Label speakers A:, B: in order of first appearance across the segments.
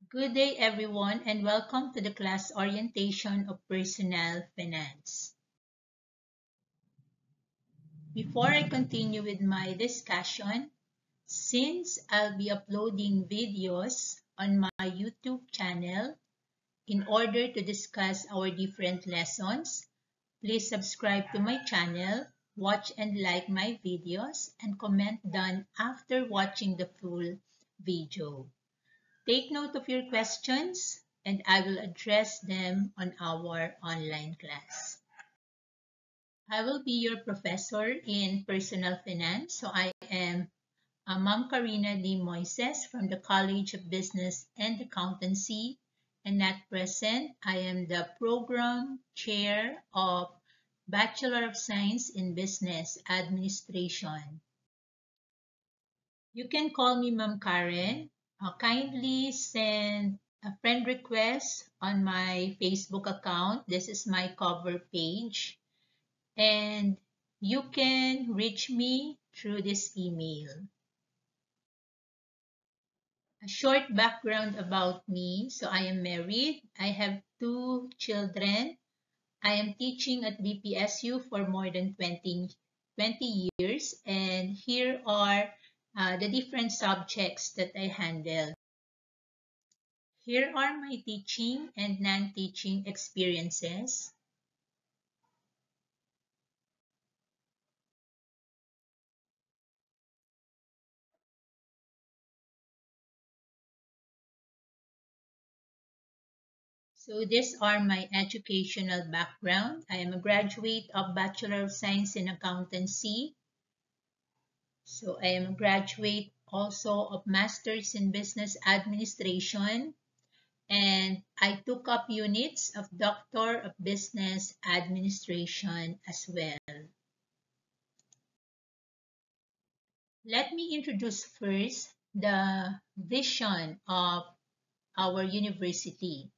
A: Good day, everyone, and welcome to the class orientation of personal finance. Before I continue with my discussion, since I'll be uploading videos on my YouTube channel in order to discuss our different lessons, please subscribe to my channel, watch and like my videos, and comment done after watching the full video. Take note of your questions and I will address them on our online class. I will be your professor in personal finance. So I am Ma'am Karina D. Moises from the College of Business and Accountancy. And at present, I am the program chair of Bachelor of Science in Business Administration. You can call me Ma'am Karen. Kindly send a friend request on my Facebook account. This is my cover page. And you can reach me through this email. A short background about me. So I am married. I have 2 children. I am teaching at BPSU for more than 20 years. And here are the different subjects that I handle. Here are my teaching and non-teaching experiences. So these are my educational background. I am a graduate of Bachelor of Science in Accountancy. So I am a graduate also of Masters in Business Administration. And I took up units of Doctor of Business Administration as well. Let me introduce first the vision of our university.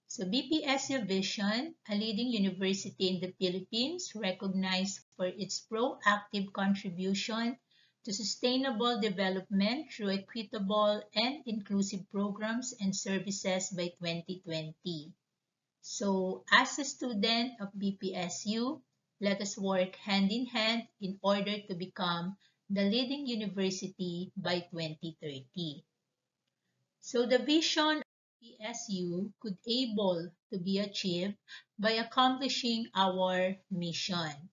A: So BPSU Vision, a leading university in the Philippines, recognized for its proactive contribution to sustainable development through equitable and inclusive programs and services by 2020. So as a student of BPSU, let us work hand in hand in order to become the leading university by 2030. So the vision of BPSU could able to be achieved by accomplishing our mission.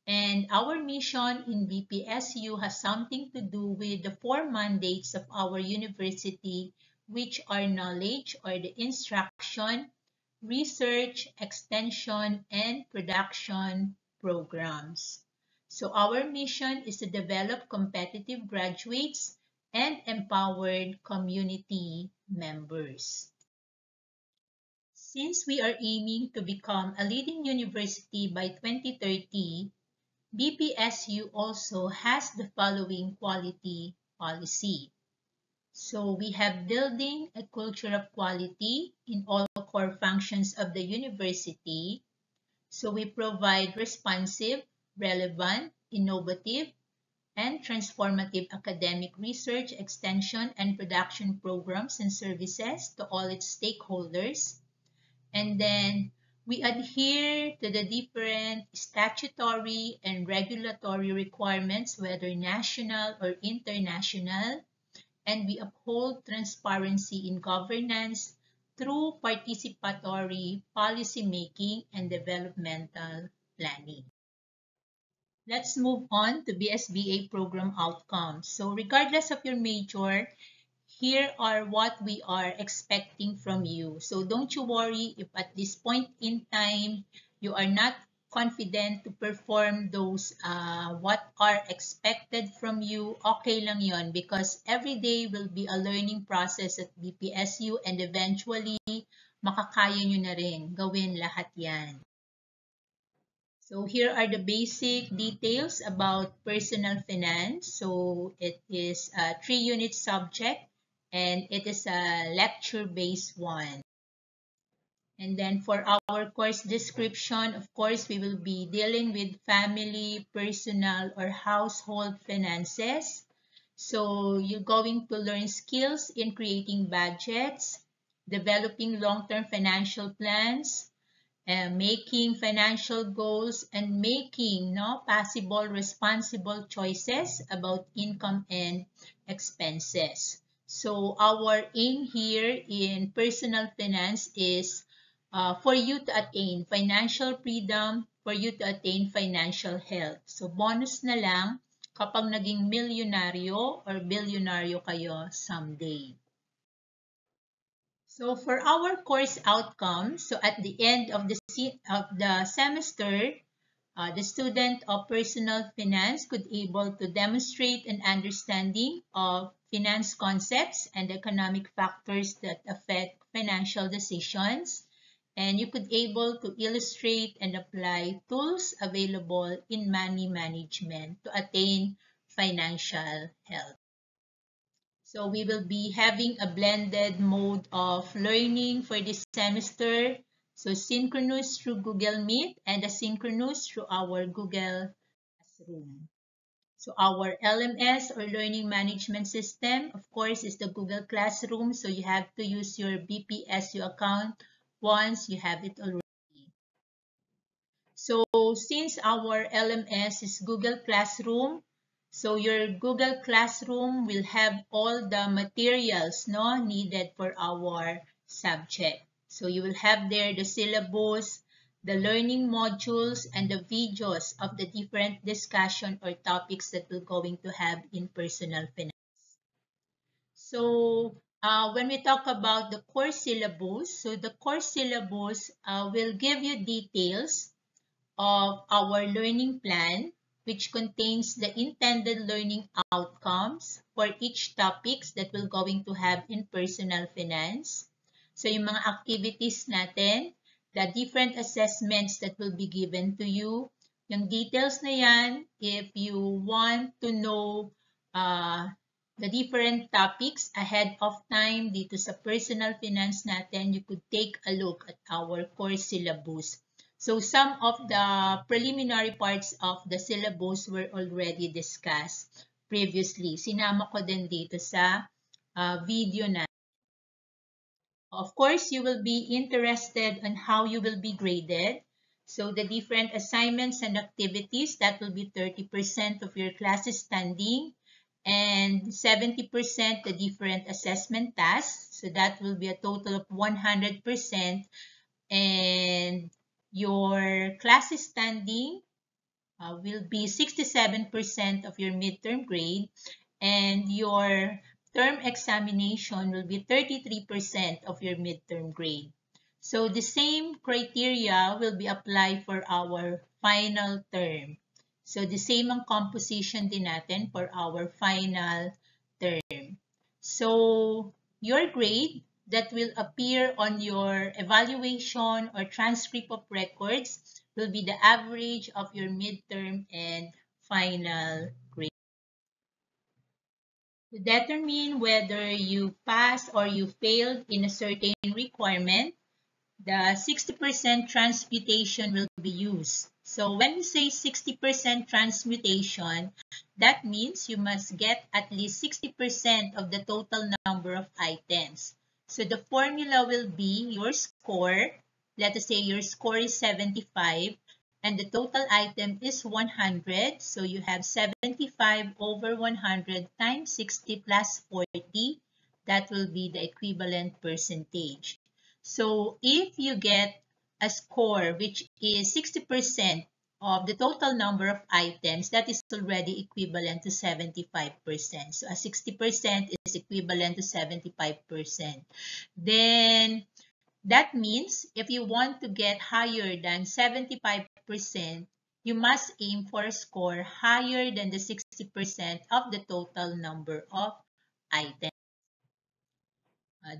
A: And our mission in BPSU has something to do with the 4 mandates of our university, which are knowledge or the instruction, research, extension, and production programs. So our mission is to develop competitive graduates and empowered community members. Since we are aiming to become a leading university by 2030, BPSU also has the following quality policy. So we have building a culture of quality in all core functions of the university. So we provide responsive, relevant, innovative, and transformative academic research, extension, and production programs and services to all its stakeholders. And then we adhere to the different statutory and regulatory requirements, whether national or international, and we uphold transparency in governance through participatory policy making and developmental planning. Let's move on to BSBA program outcomes. So regardless of your major, here are what we are expecting from you. So don't you worry if at this point in time you are not confident to perform those what are expected from you. Okay lang yon, because every day will be a learning process at BPSU and eventually makakaya nyo na rin gawin lahat yan. So here are the basic details about personal finance. So it is a 3-unit subject and it is a lecture-based one. And then for our course description, of course, we will be dealing with family, personal, or household finances. So you're going to learn skills in creating budgets, developing long-term financial plans, making financial goals, and making possible responsible choices about income and expenses. So our aim here in personal finance is for you to attain financial freedom, for you to attain financial health. So bonus na lang kapag naging milyonaryo or bilyonaryo kayo someday. So for our course outcomes, so at the end of the semester, the student of personal finance could able to demonstrate an understanding of finance concepts and economic factors that affect financial decisions. And you could able to illustrate and apply tools available in money management to attain financial health. So we will be having a blended mode of learning for this semester. So synchronous through Google Meet and asynchronous through our Google Classroom. So our LMS or Learning Management System, of course, is the Google Classroom. So you have to use your BPSU account once you have it already. So since our LMS is Google Classroom, so your Google Classroom will have all the materials needed for our subject. So you will have there the syllabus, the learning modules, and the videos of the different discussion or topics that we're going to have in personal finance. So when we talk about the course syllabus, so the course syllabus will give you details of our learning plan, which contains the intended learning outcomes for each topics that we're going to have in personal finance. So yung mga activities natin, the different assessments that will be given to you, yung details na yan, if you want to know the different topics ahead of time dito sa personal finance natin, you could take a look at our course syllabus. So some of the preliminary parts of the syllabus were already discussed previously. Sinama ko din dito sa video na. Of course, you will be interested on how you will be graded. So the different assignments and activities, that will be 30% of your classes standing and 70% the different assessment tasks. So that will be a total of 100%. And your classes standing will be 67% of your midterm grade, and your term examination will be 33% of your midterm grade. So the same criteria will be applied for our final term. So the same ang composition din natin for our final term. So your grade that will appear on your evaluation or transcript of records will be the average of your midterm and final grade. To determine whether you pass or you failed in a certain requirement, the 60% transmutation will be used. So when we say 60% transmutation, that means you must get at least 60% of the total number of items. So the formula will be your score. Let us say your score is 75 and the total item is 100. So you have 75 over 100 times 60 plus 40. That will be the equivalent percentage. So if you get a score which is 60% of the total number of items, that is already equivalent to 75%. So a 60% is equivalent to 75%. Then that means if you want to get higher than 75%, you must aim for a score higher than the 60% of the total number of items.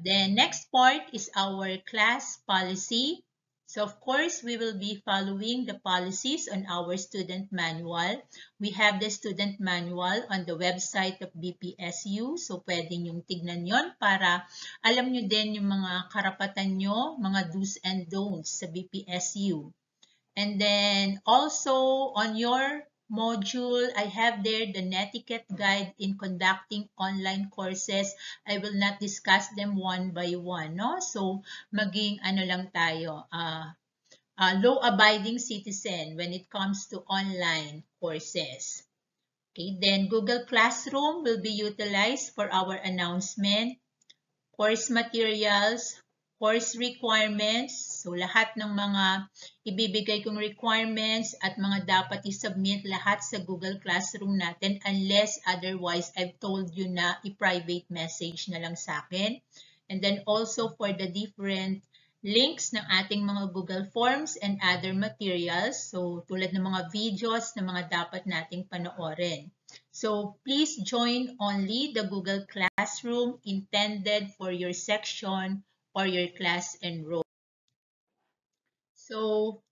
A: The next part is our class policy. So of course, we will be following the policies on our student manual. We have the student manual on the website of BPSU. So pwede nyong tignan yon para alam nyo din yung mga karapatan nyo, mga do's and don'ts sa BPSU. And then also on your module. I have there the netiquette guide in conducting online courses. I will not discuss them one by one, no? So, maging ano lang tayo, law-abiding citizen when it comes to online courses. Okay, then Google Classroom will be utilized for our announcement, course materials, course requirements. So, lahat ng mga ibibigay kong requirements at mga dapat i-submit lahat sa Google Classroom natin unless otherwise I've told you na i-private message na lang sa akin. And then also for the different links ng ating mga Google Forms and other materials. So, tulad ng mga videos na mga dapat nating panoorin. So, please join only the Google Classroom intended for your section or your class enroll. So,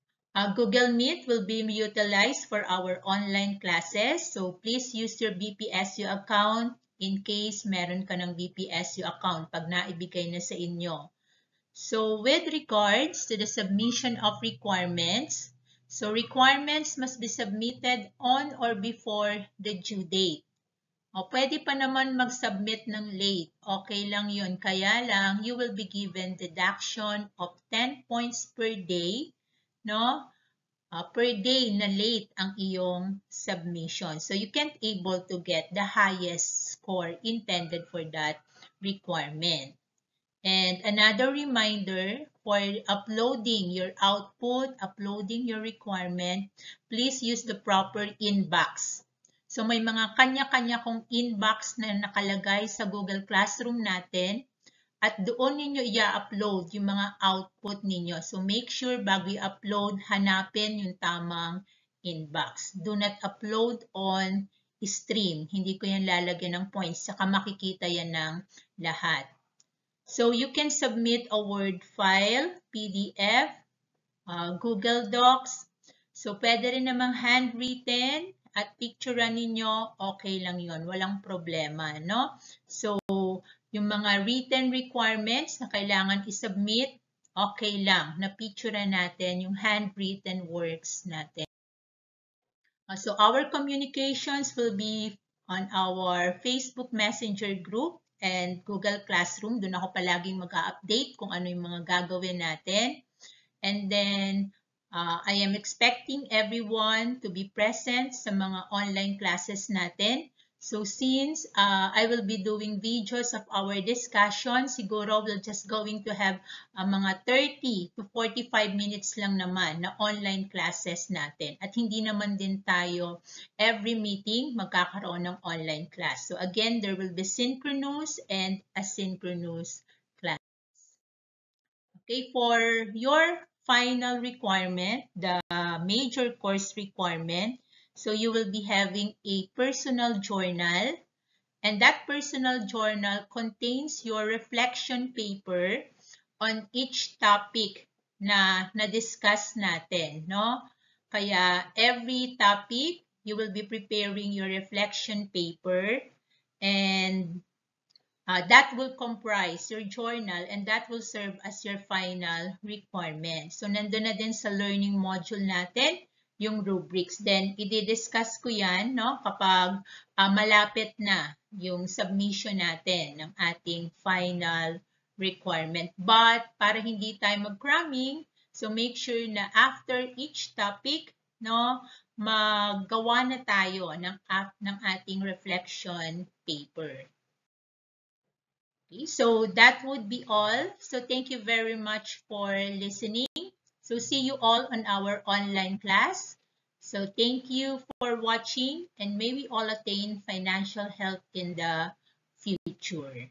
A: Google Meet will be utilized for our online classes. So, please use your BPSU account in case meron ka ng BPSU account pag naibigay na sa inyo. So, with regards to the submission of requirements, so requirements must be submitted on or before the due date. O, pwede pa naman mag-submit ng late. Okay lang yun. Kaya lang, you will be given deduction of 10 points per day, no? Per day na late ang iyong submission. So, you can't able to get the highest score intended for that requirement. And another reminder, for uploading your output, uploading your requirement, please use the proper inbox. So may mga kanya-kanya kong inbox na nakalagay sa Google Classroom natin at doon ninyo i-upload yung mga output ninyo. So make sure bago i-upload, hanapin yung tamang inbox. Do not upload on stream. Hindi ko yan lalagyan ng points. Saka makikita yan ng lahat. So you can submit a Word file, PDF, Google Docs. So pwede rin namang handwritten at picturean ninyo, okay lang yon, walang problema, no? So yung mga written requirements na kailangan i-submit, okay lang, na picturean natin yung handwritten works natin. So our communications will be on our Facebook Messenger group and Google Classroom. Doon ako palaging mag-update kung ano yung mga gagawin natin. And then, I am expecting everyone to be present sa mga online classes natin. So since I will be doing videos of our discussion, siguro we're just going to have mga 30 to 45 minutes lang naman na online classes natin. At hindi naman din tayo every meeting magkakaroon ng online class. So again, there will be synchronous and asynchronous class. Okay, for your final requirement, the major course requirement, so you will be having a personal journal, and that personal journal contains your reflection paper on each topic na na-discuss natin, no? Kaya every topic, you will be preparing your reflection paper, and that will comprise your journal and that will serve as your final requirement. So, nandun na din sa learning module natin yung rubrics. Then, i-discuss ko yan, no, kapag malapit na yung submission natin ng ating final requirement. But, para hindi tayo mag-cramming, so make sure na after each topic, no, magawa na tayo ng ating reflection paper. Okay, so that would be all. So thank you very much for listening. So see you all on our online class. So thank you for watching and may we all attain financial health in the future.